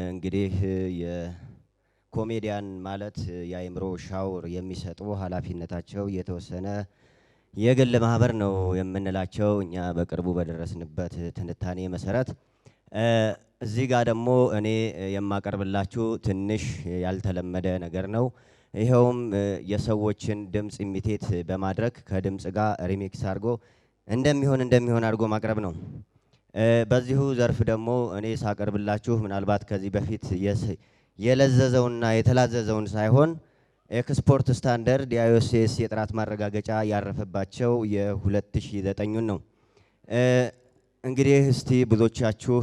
እንግዲህ የኮሜዲያን ማለት የአእምሮ ሻውር የሚሰጡ ኃላፊነታቸው የተወሰነ የግል ማህበር ነው የምንላቸው እኛ በቅርቡ በደረስንበት ትንታኔ መሰረት እዚህ ጋር ደግሞ እኔ የማቀርብላችሁ ትንሽ ያልተለመደ ነገር ነው። ይሄውም የሰዎችን ድምጽ ኢሚቴት በማድረግ ከድምጽ ጋር ሪሚክስ አድርጎ እንደሚሆን አድርጎ ማቅረብ ነው። በዚሁ ዘርፍ ደግሞ እኔ ሳቀርብላችሁ ምናልባት ከዚህ በፊት የለዘዘውና የተላዘዘውን ሳይሆን ኤክስፖርት ስታንዳርድ የአይኦኤስ የጥራት ማረጋገጫ ያረፈባቸው የ2009 ነው። እንግዲህ እስቲ ብዙዎቻችሁ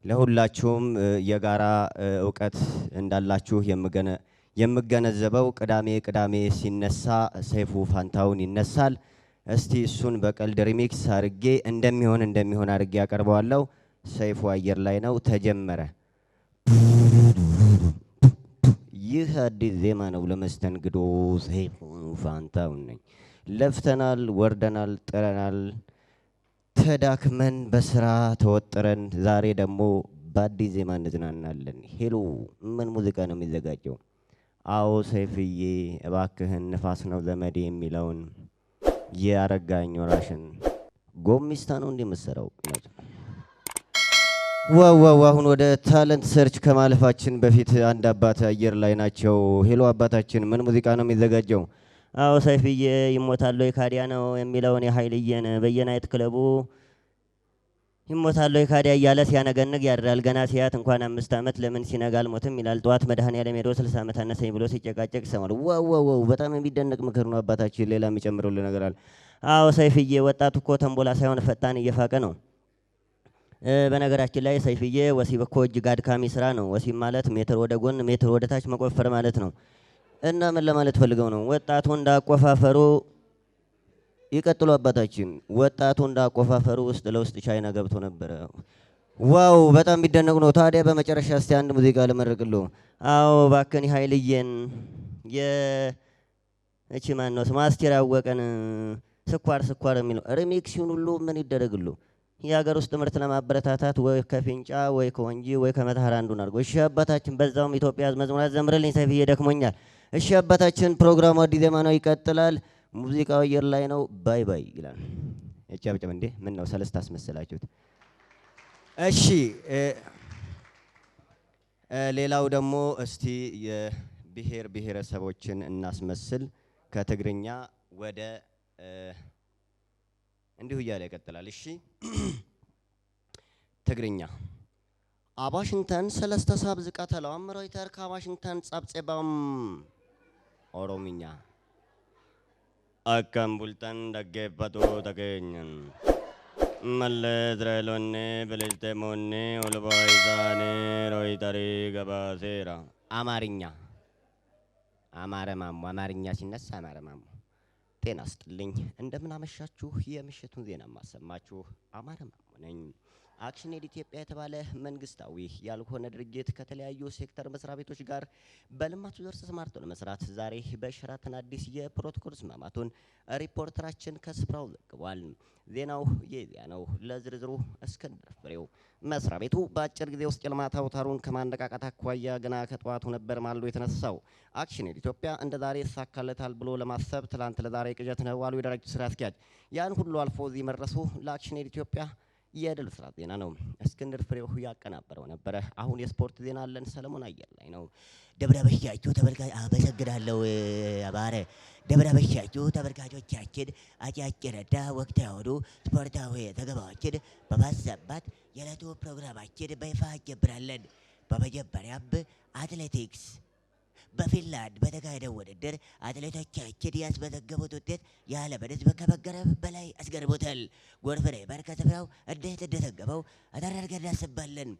ለሁላችሁም የጋራ እውቀት እንዳላችሁ የምገነዘበው ቅዳሜ ሲነሳ ሰይፉ ፋንታውን ይነሳል። እስቲ እሱን በቀልድ ሪሚክስ አርጌ እንደሚሆን አርጌ ያቀርበዋለሁ። ሰይፉ አየር ላይ ነው፣ ተጀመረ። ይህ አዲስ ዜማ ነው ለመስተንግዶ። ሰይፉ ፋንታውን ነኝ። ለፍተናል፣ ወርደናል፣ ጥረናል፣ ተዳክመን በስራ ተወጥረን ዛሬ ደግሞ በአዲስ ዜማ እንዝናናለን። ሄሎ ምን ሙዚቃ ነው የሚዘጋጀው? አዎ ሰይፍዬ እባክህን ንፋስ ነው ዘመዴ የሚለውን የአረጋኝ ወራሽን ጎሚስታ ነው እንደምሰራው። ዋው አሁን ወደ ታለንት ሰርች ከማለፋችን በፊት አንድ አባት አየር ላይ ናቸው። ሄሎ አባታችን ምን ሙዚቃ ነው የሚዘጋጀው? አዎ ሰይፍዬ ይሞታል ካዲያ ነው የሚለውን የኃይልየን በየናይት ክለቡ ይሞታል ካዲያ እያለ ሲያነገንግ ያድራል። ገና ሲያት እንኳን 5 ዓመት ለምን ሲነጋ አልሞትም ይላል። ጠዋት መድኃኔዓለም ሄዶ 60 ዓመት አነሰኝ ብሎ ሲጨቃጨቅ ይሰማል። ዋው በጣም የሚደነቅ ምክር ነው አባታችን። ሌላ የሚጨምሩልን ነገር አለ? አዎ ሰይፍዬ ወጣቱ እኮ ተንቦላ ሳይሆን ፈጣን እየፋቀ ነው። በነገራችን ላይ ሰይፍዬ ወሲብ እኮ እጅግ አድካሚ ስራ ነው። ወሲብ ማለት ሜትር ወደ ጎን ሜትር ወደ ታች መቆፈር ማለት ነው። እና ምን ለማለት ፈልገው ነው? ወጣቱ እንዳቆፋፈሩ ይቀጥሉ አባታችን። ወጣቱ እንዳቆፋፈሩ ውስጥ ለውስጥ ቻይና ገብቶ ነበረ። ዋው በጣም የሚደነቅ ነው። ታዲያ በመጨረሻ እስቲ አንድ ሙዚቃ ልመርቅልዎ። አዎ ባክን ኃይልየን እቺ ማን ነው ማስቴር አወቀን ስኳር የሚለው ሪሚክሲውን ሁሉ ምን ይደረግሉ? የሀገር ውስጥ ምርት ለማበረታታት ወይ ከፊንጫ ወይ ከወንጂ ወይ ከመተሐራ አንዱን አድርጎ። እሺ አባታችን፣ በዛውም ኢትዮጵያ መዝሙር ዘምርልኝ ሰይፍዬ ደክሞኛል። እሺ አባታችን፣ ፕሮግራሙ አዲስ ዜማ ነው ይቀጥላል። ሙዚቃው አየር ላይ ነው። ባይ ባይ ይላል። እቺ አብጨም እንዴ ምን ነው ሰለስት አስመሰላችሁት? እሺ ሌላው ደግሞ እስቲ የብሔር ብሔረሰቦችን እናስመስል። ከትግርኛ ወደ እንዲሁ እያለ ይቀጥላል። እሺ ትግርኛ አባሽንተን ሰለስተ ሰብ ዝቀተለው አምሮይተር ከዋሽንግተን ጸብጸባም። ኦሮምኛ አከም ቡልተን ደገፈቱ ተገኘን መለድረሎኔ በልልቴሞኔ ኦልባይዛኔ ሮይተሪ ገባሴራ። አማርኛ አማረማሙ አማርኛ ሲነሳ አማረማሙ። ጤና ይስጥልኝ እንደምን አመሻችሁ። የምሽቱን ዜና ማሰማችሁ አማረማሙ ነኝ። አክሽን ኤድ ኢትዮጵያ የተባለ መንግስታዊ ያልሆነ ድርጅት ከተለያዩ ሴክተር መስሪያ ቤቶች ጋር በልማቱ ዘርፍ ተሰማርቶ ለመስራት ዛሬ በሸራተን አዲስ የፕሮቶኮል መስማማቱን ሪፖርተራችን ከስፍራው ዘግቧል። ዜናው የዚያ ነው። ለዝርዝሩ እስክንድር ፍሬው። መስሪያ ቤቱ በአጭር ጊዜ ውስጥ የልማት አውታሩን ከማነቃቃት አኳያ ገና ከጠዋቱ ነበር ማልዶ የተነሳው። አክሽን ኤድ ኢትዮጵያ እንደ ዛሬ ይሳካለታል ብሎ ለማሰብ ትላንት ለዛሬ ቅዠት ነው ዋሉ የድርጅቱ ስራ አስኪያጅ። ያን ሁሉ አልፎ እዚህ መድረሱ ለአክሽን ኤድ ኢትዮጵያ የድል ስራ ዜና ነው። እስክንድር ፍሬው ያቀናበረው ነበረ። አሁን የስፖርት ዜና አለን። ሰለሞን አየር ላይ ነው። ደብረበሻችሁ ተመልካች አመሰግናለሁ አባረ። ደብረበሻችሁ ተመልካቾቻችን አጫጭርና ወቅታዊ የሆኑ ስፖርታዊ ዘገባዎችን በማሰማት የዕለቱ ፕሮግራማችን በይፋ እንጀምራለን። በመጀመሪያም አትሌቲክስ በፊንላንድ በተካሄደው ውድድር አትሌቶቻችን ያስመዘገቡት ውጤት የዓለምን ሕዝብ ከመገረም በላይ አስገርሞታል። ጎርፍ ነይማር ከስፍራው እንዴት እንደዘገበው አደራርገን እናሰማለን።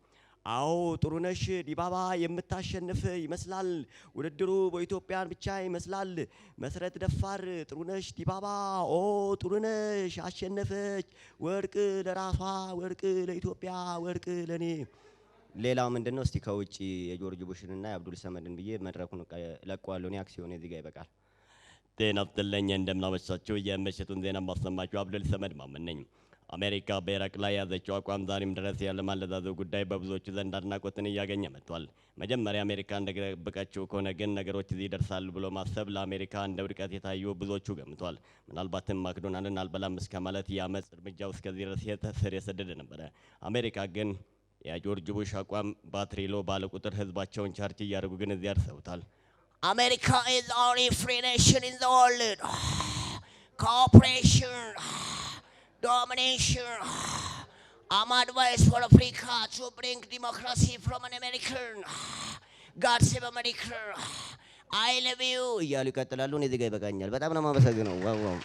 አዎ ጥሩነሽ ዲባባ የምታሸንፍ ይመስላል። ውድድሩ በኢትዮጵያን ብቻ ይመስላል። መሰረት ደፋር ጥሩነሽ ዲባባ ጥሩነሽ አሸነፈች። ወርቅ ለራሷ፣ ወርቅ ለኢትዮጵያ፣ ወርቅ ለኔ። ሌላው ምንድነው? እስቲ ከውጪ የጆርጅ ቡሽንና የአብዱል ሰመድን ብዬ መድረኩን ለቀዋለሁ። እኔ አክሲዮን እዚህ ጋር ይበቃል። ጤና ይስጥልኝ እንደምናመሻችሁ። የምሽቱን ዜና ማሰማችሁ አብዱል ሰመድ ማመን ነኝ። አሜሪካ በኢራቅ ላይ ያዘችው አቋም ዛሬም ድረስ ያለማለዛዘው ጉዳይ በብዙዎቹ ዘንድ አድናቆትን እያገኘ መጥቷል። መጀመሪያ አሜሪካ እንደጠበቀችው ከሆነ ግን ነገሮች እዚህ ይደርሳሉ ብሎ ማሰብ ለአሜሪካ እንደ ውድቀት የታዩ ብዙዎቹ ገምቷል። ምናልባትም ማክዶናልን አልበላም እስከ ማለት የአመፅ እርምጃው እስከዚህ ድረስ ስር የሰደደ ነበረ። አሜሪካ ግን የጆርጅ ቡሽ አቋም ባትሪ ሎ ባለ ቁጥር ህዝባቸውን ቻርጅ እያደረጉ ግን እዚህ ያርሰውታል። America is the only free nation in the world. Cooperation, domination. I'm advice for Africa to bring democracy from an American. God save America. I love you. እያሉ ይቀጥላሉ። እኔ እዚህ ጋር ይበቃኛል። በጣም ነው የማመሰግነው። ዋው ዋው